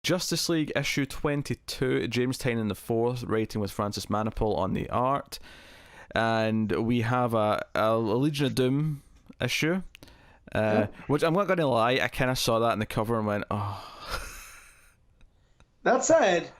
Justice League issue 22, James Tynion the fourth, writing with Francis Manapul on the art, and we have a Legion of Doom issue, which I'm not going to lie, I kind of saw that in the cover and went, oh. That said,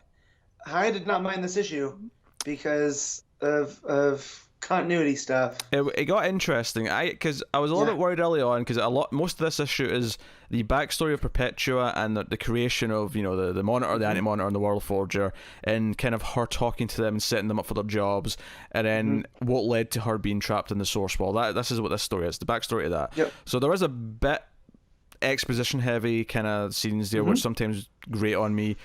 I did not mind this issue because of continuity stuff. It got interesting. Because I was a little bit worried early on, because most of this issue is the backstory of Perpetua and the creation of, you know, the Monitor, the Anti-Monitor, and the World Forger, and kind of her talking to them and setting them up for their jobs, and then what led to her being trapped in the Source Wall. This is what this story is, the backstory to that. Yep. So there is a bit exposition heavy kind of scenes there, which sometimes grate on me.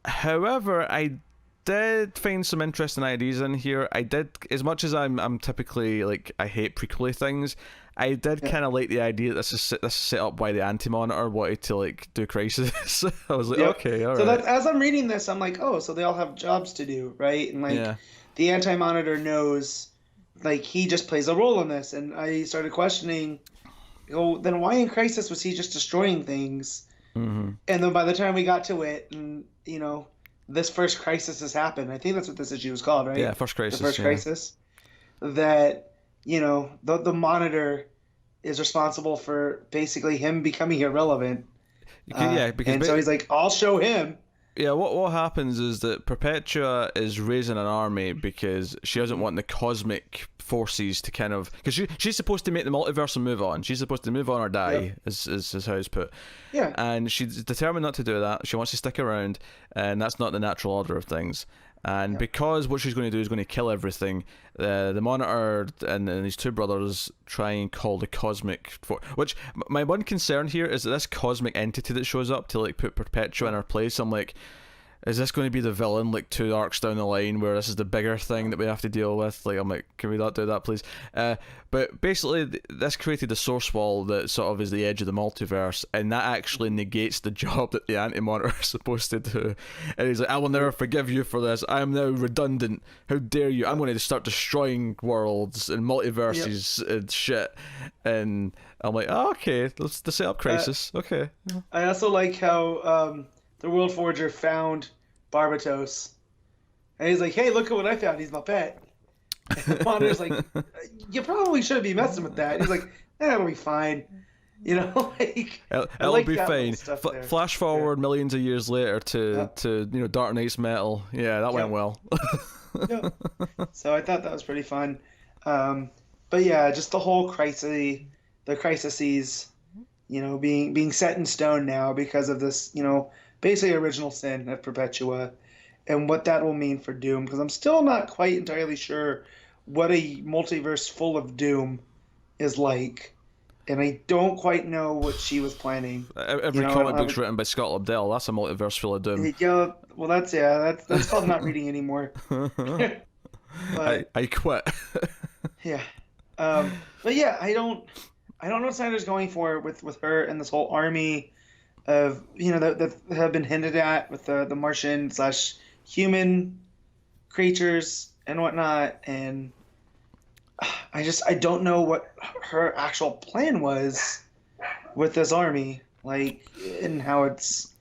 However, I did find some interesting ideas in here. I did, as much as I'm typically like, I hate prequel things, I did kind of like the idea that this is set up by the Anti-Monitor wanted to like do Crisis. I was like, okay, all right. So as I'm reading this, I'm like, oh, so they all have jobs to do, right? And like the Anti-Monitor knows, like, he just plays a role in this, and I started questioning, oh, then why in Crisis was he just destroying things? And then by the time we got to it, and you know, this first crisis has happened. I think that's what this issue was called, right? Yeah, first crisis. The first crisis. That, you know, the Monitor is responsible for basically him becoming irrelevant. Because so he's like, I'll show him. Yeah, what happens is that Perpetua is raising an army because she doesn't want the cosmic forces to kind of... Because she's supposed to make the multiverse and move on. She's supposed to move on or die, is how it's put. Yeah. And she's determined not to do that. She wants to stick around, and that's not the natural order of things. And because what she's going to do is going to kill everything, the Monitor and these two brothers try and call the cosmic which my one concern here is that this cosmic entity that shows up to like put Perpetua in her place, I'm like, is this going to be the villain like 2 arcs down the line where this is the bigger thing that we have to deal with? Like, I'm like, can we not do that, please? But basically, this created a Source Wall that sort of is the edge of the multiverse, and that actually negates the job that the Anti-Monitor is supposed to do. And he's like, I will never forgive you for this. I am now redundant. How dare you? I'm going to start destroying worlds and multiverses and shit. And I'm like, oh, okay, let's set up Crisis. Okay. I also like how the World Forger found Barbatos. And he's like, hey, look at what I found. He's my pet. And the Monitor's like, you probably shouldn't be messing with that. And he's like, that'll be fine. You know, like... It'll like be fine. Flash forward millions of years later to you know, Dark Knight's metal. Yeah, that went well. So I thought that was pretty fun. But yeah, just the whole crises, you know, being set in stone now because of this, you know, basically original sin of Perpetua, and what that will mean for Doom, because I'm still not quite entirely sure what a multiverse full of Doom is like, and I don't quite know what she was planning. Every comic book's written by Scott Lobdell. That's a multiverse full of Doom. Yeah, well, that's called not reading anymore. But, I quit. Yeah, but yeah, I don't know what Snyder's going for with her and this whole army of, you know, that have been hinted at with the Martian / human creatures and whatnot, and I don't know what her actual plan was with this army, like, and how it's.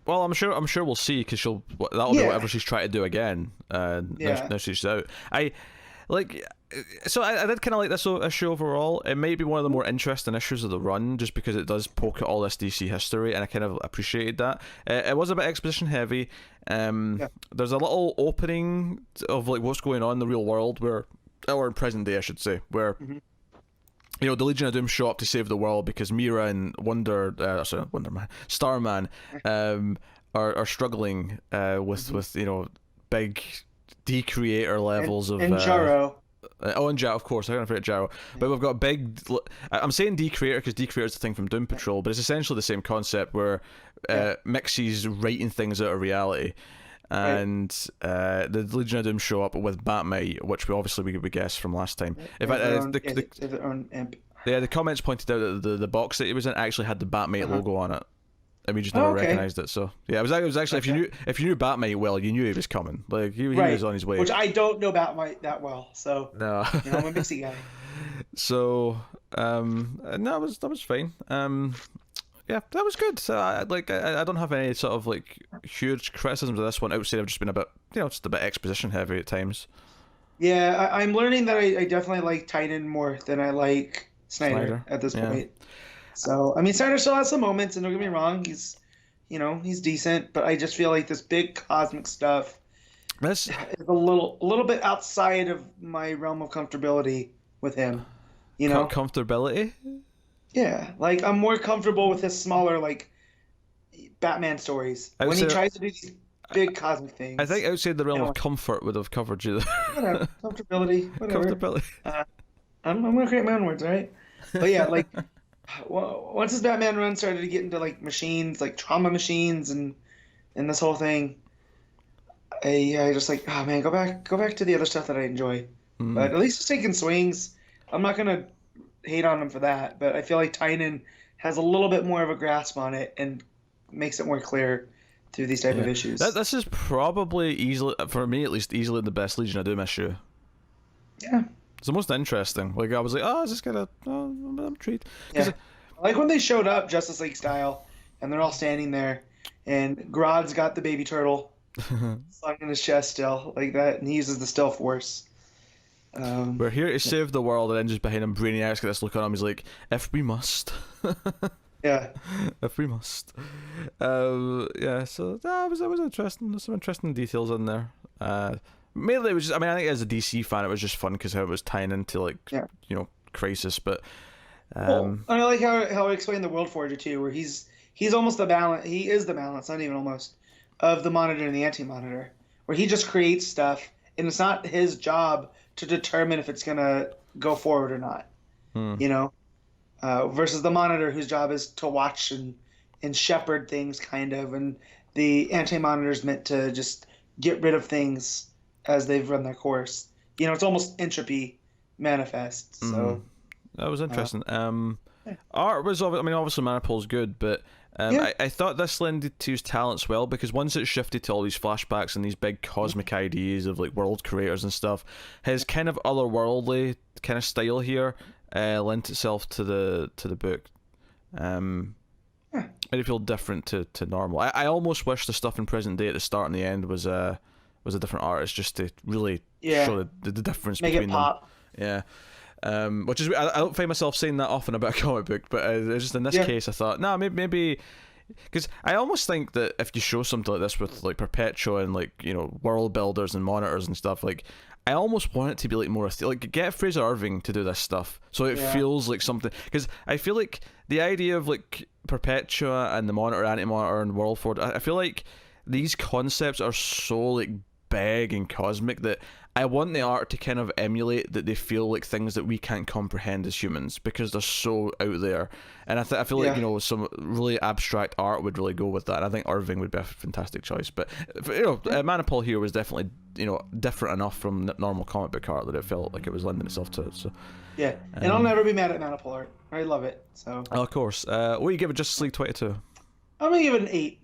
Well, I'm sure we'll see, because that'll be whatever she's trying to do again. Now she's out. So I did kind of like this issue overall. It may be one of the more interesting issues of the run, just because it does poke at all this DC history, and I kind of appreciated that. It was a bit exposition heavy. There's a little opening of like what's going on in the real world, or in present day, I should say, where you know, the Legion of Doom show up to save the world because Mira and Starman, are struggling with you know, big decreator levels and Jarro. And Jarro, of course, I can't forget Jarro. But we've got big... I'm saying decreator because decreator is the thing from Doom Patrol, but it's essentially the same concept where Mixie's writing things out of reality. And the Legion of Doom show up with Batmite, which we guessed from last time. In fact, the comments pointed out that the box that it was in actually had the Batmite logo on it. And we just never recognized it. So yeah, it was actually if you knew Batmite well, you knew he was coming. Like he was on his way. Which I don't know Batmite that well, so no, you know, I'm a Mixie guy. So no, that was fine. Yeah, that was good. So I don't have any sort of like huge criticisms of this one outside of just being a bit, just a bit exposition heavy at times. Yeah, I'm learning that I definitely like Tynion more than I like Snyder Snyder, at this yeah. point. So, I mean, Snyder still has some moments, and don't get me wrong, he's decent, but I just feel like this big cosmic stuff This is a little bit outside of my realm of comfortability with him, comfortability. Yeah, like I'm more comfortable with his smaller like Batman stories when he tries to do these big cosmic things. I think outside the realm of comfort would have covered you there. Whatever, comfortability, whatever. Comfortability. I'm gonna create my own words, right? But yeah, like once his Batman run started to get into like machines, like trauma machines, and this whole thing, I just like, oh man, go back to the other stuff that I enjoy. But at least he's taking swings. I'm not gonna hate on him for that, but I feel like Tynion has a little bit more of a grasp on it and makes it more clear through these type of issues. This is probably easily, for me at least, easily the best Legion of Doom issue. Yeah. It's the most interesting. Like, I was like, is this gonna... Oh, I'm intrigued. Yeah. Like when they showed up Justice League style, and they're all standing there, and Grodd's got the baby turtle slung in his chest still, like that, and he uses the Still Force. We're here to save the world, and then just behind him, Brainiac's got this look on him. He's like, "If we must." Yeah. If we must. Yeah. So that was interesting. There's some interesting details in there. Mainly, it was just. I mean, I think as a DC fan, it was just fun because how it was tying into Crisis. But well, I like how I explained the World Forger too, where he's almost the balance. He is the balance, not even almost, of the Monitor and the Anti-Monitor, where he just creates stuff, and it's not his job to determine if it's gonna go forward or not. Versus the Monitor, whose job is to watch and shepherd things, kind of, and the Anti-Monitor is meant to just get rid of things as they've run their course. It's almost entropy manifest. So that was interesting. Art was, obviously Manipul's good, but I thought this lended to his talents well, because once it shifted to all these flashbacks and these big cosmic ideas of like world creators and stuff, his kind of otherworldly kind of style here lent itself to the book. It felt different to normal. I almost wish the stuff in present day at the start and the end was a different artist, just to really show the difference Make between it pop. them. Yeah. Which is, I don't find myself saying that often about a comic book, but just in this case I thought, maybe because I almost think that if you show something like this with like Perpetua and like world builders and monitors and stuff, like I almost want it to be like more like get Fraser Irving to do this stuff so it feels like something, because I feel like the idea of like Perpetua and the Monitor, Anti-Monitor and World Forge, I feel like these concepts are so like big and cosmic that I want the art to kind of emulate that they feel like things that we can't comprehend as humans, because they're so out there. And I feel like some really abstract art would really go with that. And I think Irving would be a fantastic choice. But Manipul here was definitely different enough from normal comic book art that it felt like it was lending itself to it. So yeah, and I'll never be mad at Manipul art. I love it. So of course. What do you give it? Justice League 22? I'm gonna give it an 8.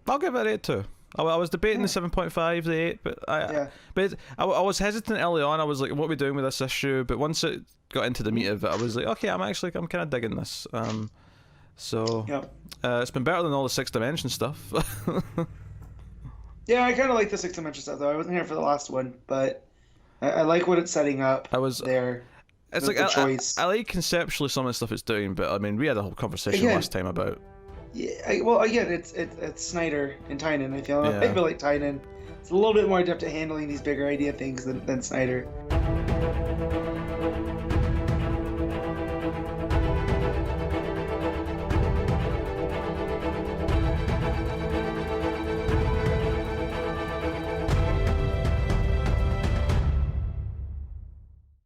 I'll give it an 8 too. I was debating the 7.5, the 8, but I was hesitant early on. I was like, what are we doing with this issue? But once it got into the meat of it, I was like, okay, I'm kind of digging this. It's been better than all the 6 Dimension stuff. Yeah, I kind of like the 6 Dimension stuff though. I wasn't here for the last one, but I like what it's setting up. There. It's the choice. I like conceptually some of the stuff it's doing, but I mean, we had a whole conversation last time about. Yeah, well, again, it's Snyder and Tynion. I feel like Tynion is a little bit more adept at handling these bigger idea things than Snyder.